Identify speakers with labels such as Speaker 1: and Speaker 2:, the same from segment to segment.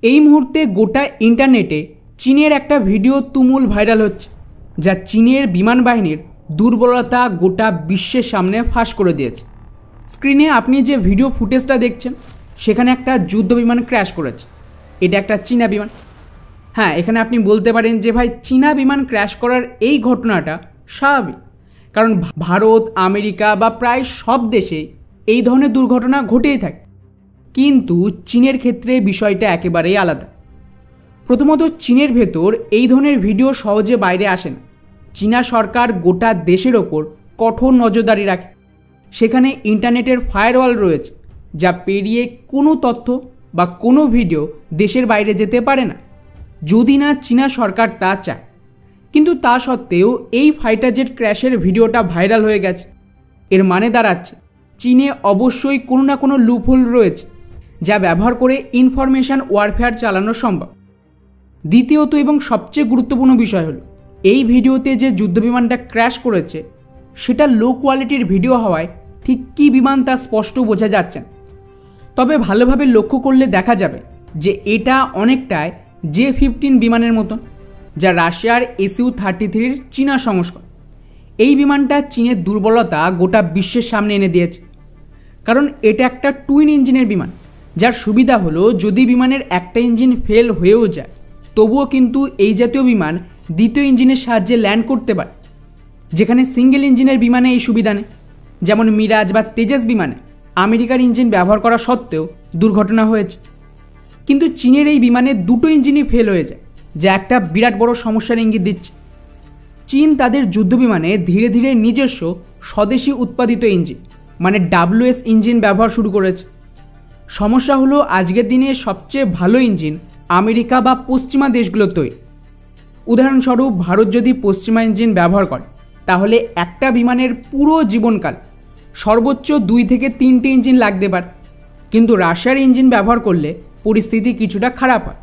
Speaker 1: এই মুহূর্তে গোটা ইন্টারনেটে চীনের একটা ভিডিও তুমুল ভাইরাল হচ্ছে, যা চীনের বিমান বাহিনীর দুর্বলতা গোটা বিশ্বের সামনে ফাঁস করে দিয়েছে। স্ক্রিনে আপনি যে ভিডিও ফুটেজটা দেখছেন, সেখানে একটা যুদ্ধ বিমান ক্র্যাশ করেছে। এটা একটা চীনা বিমান। হ্যাঁ, এখানে আপনি বলতে পারেন যে ভাই, চীনা বিমান ক্র্যাশ করার এই ঘটনাটা স্বাভাবিক, কারণ ভারত, আমেরিকা বা প্রায় সব দেশে এই ধরনের দুর্ঘটনা ঘটেই থাকে। কিন্তু চীনের ক্ষেত্রে বিষয়টা একেবারেই আলাদা। প্রথমত, চীনের ভেতর এই ধরনের ভিডিও সহজে বাইরে আসে না। চীনা সরকার গোটা দেশের ওপর কঠোর নজরদারি রাখে। সেখানে ইন্টারনেটের ফায়ারওয়াল রয়েছে, যা পেরিয়ে কোনো তথ্য বা কোনো ভিডিও দেশের বাইরে যেতে পারে না, যদি না চীনা সরকার তা চায়। কিন্তু তা সত্ত্বেও এই ফাইটার জেট ক্র্যাশের ভিডিওটা ভাইরাল হয়ে গেছে। এর মানে দাঁড়াচ্ছে চীনে অবশ্যই কোনো না কোনো লুপহোল রয়েছে, যা ব্যবহার করে ইনফরমেশন ওয়ারফেয়ার চালানো সম্ভব। দ্বিতীয়ত এবং সবচেয়ে গুরুত্বপূর্ণ বিষয় হলো, এই ভিডিওতে যে যুদ্ধবিমানটা ক্র্যাশ করেছে সেটা লো কোয়ালিটির ভিডিও হওয়ায় ঠিক কী বিমান তা স্পষ্ট বোঝা যাচ্ছে না। তবে ভালোভাবে লক্ষ্য করলে দেখা যাবে যে এটা অনেকটাই J-15 বিমানের মতন, যা রাশিয়ার Su-33 চীনা সংস্করণ। এই বিমানটা চীনের দুর্বলতা গোটা বিশ্বের সামনে এনে দিয়েছে, কারণ এটা একটা টুইন ইঞ্জিনের বিমান, যার সুবিধা হলো যদি বিমানের একটা ইঞ্জিন ফেল হয়েও যায়, তবুও কিন্তু এই জাতীয় বিমান দ্বিতীয় ইঞ্জিনের সাহায্যে ল্যান্ড করতে পারে, যেখানে সিঙ্গেল ইঞ্জিনের বিমানে এই সুবিধা নেই। যেমন মিরাজ বা তেজাস বিমানে আমেরিকার ইঞ্জিন ব্যবহার করা সত্ত্বেও দুর্ঘটনা হয়েছে। কিন্তু চীনের এই বিমানে দুটো ইঞ্জিনই ফেল হয়ে যায়, যা একটা বিরাট বড় সমস্যার ইঙ্গিত দিচ্ছে। চীন তাদের যুদ্ধবিমানে ধীরে ধীরে নিজস্ব স্বদেশি উৎপাদিত ইঞ্জিন মানে WS ইঞ্জিন ব্যবহার শুরু করেছে। সমস্যা হলো, আজকের দিনে সবচেয়ে ভালো ইঞ্জিন আমেরিকা বা পশ্চিমা দেশগুলো তৈরি। উদাহরণস্বরূপ, ভারত যদি পশ্চিমা ইঞ্জিন ব্যবহার করে, তাহলে একটা বিমানের পুরো জীবনকাল সর্বোচ্চ 2 থেকে 3টে ইঞ্জিন লাগতে পারে। কিন্তু রাশিয়ার ইঞ্জিন ব্যবহার করলে পরিস্থিতি কিছুটা খারাপ হয়।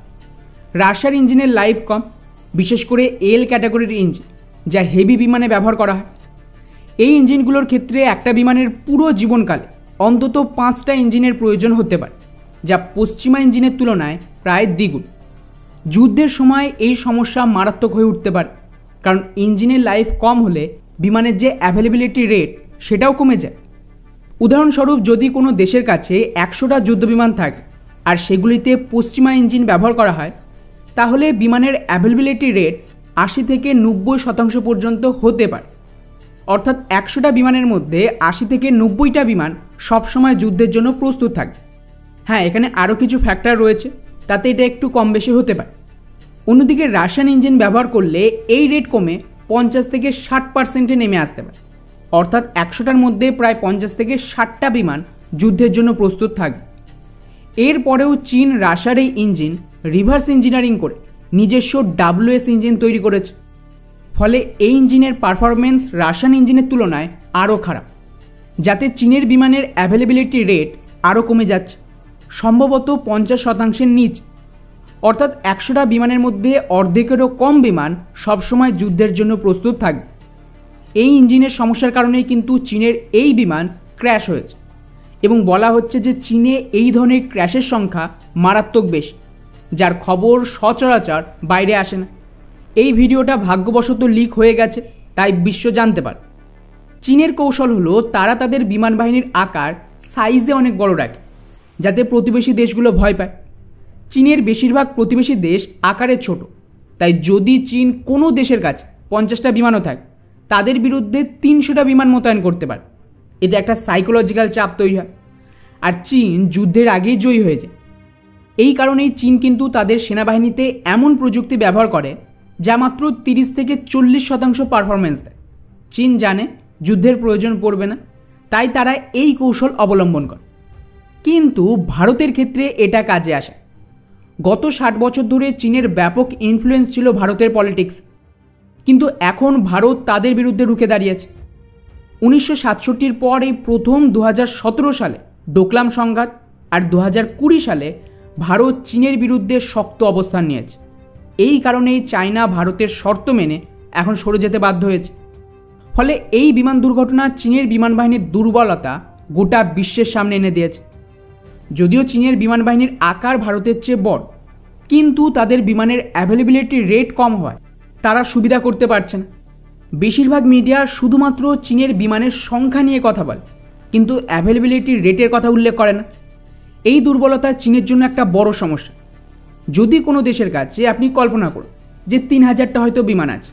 Speaker 1: রাশিয়ার ইঞ্জিনের লাইফ কম, বিশেষ করে এল ক্যাটাগরির ইঞ্জিন, যা হেভি বিমানে ব্যবহার করা হয়। এই ইঞ্জিনগুলোর ক্ষেত্রে একটা বিমানের পুরো জীবনকালে অন্তত 5টা ইঞ্জিনের প্রয়োজন হতে পারে, যা পশ্চিমা ইঞ্জিনের তুলনায় প্রায় দ্বিগুণ। যুদ্ধের সময় এই সমস্যা মারাত্মক হয়ে উঠতে পারে, কারণ ইঞ্জিনের লাইফ কম হলে বিমানের যে অ্যাভেলেবিলিটি রেট সেটাও কমে যায়। উদাহরণস্বরূপ, যদি কোনো দেশের কাছে 100টা যুদ্ধবিমান থাকে আর সেগুলিতে পশ্চিমা ইঞ্জিন ব্যবহার করা হয়, তাহলে বিমানের অ্যাভেলেবিলিটি রেট 80 থেকে 90% পর্যন্ত হতে পারে। অর্থাৎ 100টা বিমানের মধ্যে 80 থেকে 90টা বিমান সবসময় যুদ্ধের জন্য প্রস্তুত থাকবে। হ্যাঁ, এখানে আরও কিছু ফ্যাক্টর রয়েছে, তাতে এটা একটু কম বেশি হতে পারে। অন্যদিকে রাশিয়ান ইঞ্জিন ব্যবহার করলে এই রেট কমে 50 থেকে 60%-এ নেমে আসতে পারে। অর্থাৎ 100টার মধ্যে প্রায় 50 থেকে 60টা বিমান যুদ্ধের জন্য প্রস্তুত থাকবে। এরপরেও চীন রাশিয়ার এই ইঞ্জিন রিভার্স ইঞ্জিনিয়ারিং করে নিজস্ব WS ইঞ্জিন তৈরি করেছে। ফলে এই ইঞ্জিনের পারফরমেন্স রাশিয়ান ইঞ্জিনের তুলনায় আরও খারাপ, যাতে চীনের বিমানের অ্যাভেলেবিলিটি রেট আরও কমে যাচ্ছে, সম্ভবত 50%-এর নিচ। অর্থাৎ 100টা বিমানের মধ্যে অর্ধেকেরও কম বিমান সবসময় যুদ্ধের জন্য প্রস্তুত থাকবে। এই ইঞ্জিনের সমস্যার কারণেই কিন্তু চীনের এই বিমান ক্র্যাশ হয়েছে, এবং বলা হচ্ছে যে চীনে এই ধরনের ক্র্যাশের সংখ্যা মারাত্মক বেশি, যার খবর সচরাচর বাইরে আসে না। এই ভিডিওটা ভাগ্যবশত লিক হয়ে গেছে, তাই বিশ্ব জানতে পারে। চীনের কৌশল হলো, তারা তাদের বিমান বাহিনীর আকার সাইজে অনেক বড় রাখে, যাতে প্রতিবেশী দেশগুলো ভয় পায়। চীনের বেশিরভাগ প্রতিবেশী দেশ আকারে ছোট, তাই যদি চীন কোনো দেশের কাছে 50টা বিমানও থাকে, তাদের বিরুদ্ধে 300টা বিমান মোতায়েন করতে পারে। এতে একটা সাইকোলজিক্যাল চাপ তৈরি হয়, আর চীন যুদ্ধের আগেই জয়ী হয়ে যায়। এই কারণেই চীন কিন্তু তাদের সেনাবাহিনীতে এমন প্রযুক্তি ব্যবহার করে যা মাত্র 30 থেকে 40% পারফরমেন্স দেয়। চীন জানে যুদ্ধের প্রয়োজন পড়বে না, তাই তারা এই কৌশল অবলম্বন করে। কিন্তু ভারতের ক্ষেত্রে এটা কাজে আসে। গত 60 বছর ধরে চীনের ব্যাপক ইনফ্লুয়েন্স ছিল ভারতের পলিটিক্স, কিন্তু এখন ভারত তাদের বিরুদ্ধে রুখে দাঁড়িয়েছে। 1967-র পর এই প্রথম 2017 সালে ডোকলাম সংঘাত, আর 2020 সালে ভারত চীনের বিরুদ্ধে শক্ত অবস্থান নিয়েছে। এই কারণেই চায়না ভারতের শর্ত মেনে এখন সরে যেতে বাধ্য হয়েছে। ফলে এই বিমান দুর্ঘটনা চীনের বিমান বাহিনীর দুর্বলতা গোটা বিশ্বের সামনে এনে দিয়েছে। যদিও চীনের বিমান বাহিনীর আকার ভারতের চেয়ে বড়, কিন্তু তাদের বিমানের অ্যাভেলেবিলিটি রেট কম হয় তারা সুবিধা করতে পারছে না। বেশিরভাগ মিডিয়া শুধুমাত্র চীনের বিমানের সংখ্যা নিয়ে কথা বলে, কিন্তু অ্যাভেলেবিলিটি রেটের কথা উল্লেখ করে না। এই দুর্বলতা চীনের জন্য একটা বড় সমস্যা। যদি কোনো দেশের কাছে আপনি কল্পনা করুন যে 3000টা হয়তো বিমান আছে,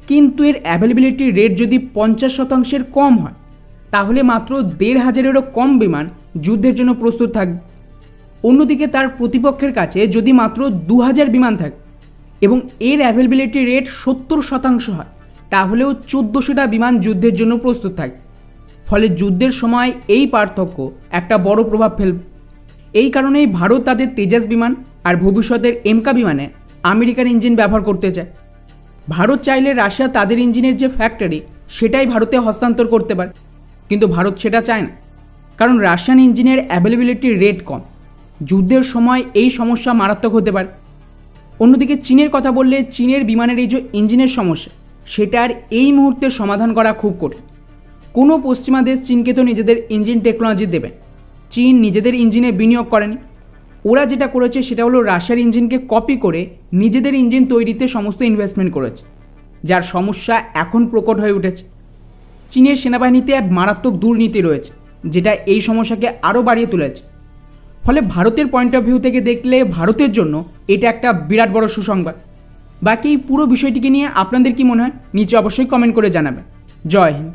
Speaker 1: কিন্তু এর অ্যাভেলেবিলিটি রেট যদি 50% কম হয়, তাহলে মাত্র 1500-এরও কম বিমান যুদ্ধের জন্য প্রস্তুত থাকবে। অন্যদিকে তার প্রতিপক্ষের কাছে যদি মাত্র 2000 বিমান থাকে এবং এর অ্যাভেলেবিলিটি রেট 70% হয়, তাহলেও 1400টা বিমান যুদ্ধের জন্য প্রস্তুত থাকে। ফলে যুদ্ধের সময় এই পার্থক্য একটা বড় প্রভাব ফেলবে। এই কারণেই ভারত তাদের তেজাস বিমান আর ভবিষ্যতের এমকা বিমানে আমেরিকার ইঞ্জিন ব্যবহার করতে চায়। ভারত চাইলে রাশিয়া তাদের ইঞ্জিনের যে ফ্যাক্টরি সেটাই ভারতে হস্তান্তর করতে পারে, কিন্তু ভারত সেটা চায় না, কারণ রাশিয়ান ইঞ্জিনের অ্যাভেলেবিলিটি রেট কম। যুদ্ধের সময় এই সমস্যা মারাত্মক হতে পারে। অন্যদিকে চীনের কথা বললে চীনের বিমানের এই যে ইঞ্জিনের সমস্যা, সেটার এই মুহূর্তে সমাধান করা খুব কঠিন। কোনো পশ্চিমা দেশ চীনকে তো নিজেদের ইঞ্জিন টেকনোলজি দেবে। চীন নিজেদের ইঞ্জিনে বিনিয়োগ করেনি। ওরা যেটা করেছে সেটা হলো রাশিয়ার ইঞ্জিনকে কপি করে নিজেদের ইঞ্জিন তৈরিতে সমস্ত ইনভেস্টমেন্ট করেছে, যার সমস্যা এখন প্রকট হয়ে উঠেছে। চীনের সেনাবাহিনীতে এক মারাত্মক দুর্নীতি রয়েছে, যেটা এই সমস্যাকে আরও বাড়িয়ে তুলেছে। ফলে ভারতের পয়েন্ট অফ ভিউ থেকে দেখলে ভারতের জন্য এটা একটা বিরাট বড় সুসংবাদ। বাকি পুরো বিষয়টিকে নিয়ে আপনাদের কি মনে হয় নিচে অবশ্যই কমেন্ট করে জানাবেন। জয় হিন্দ।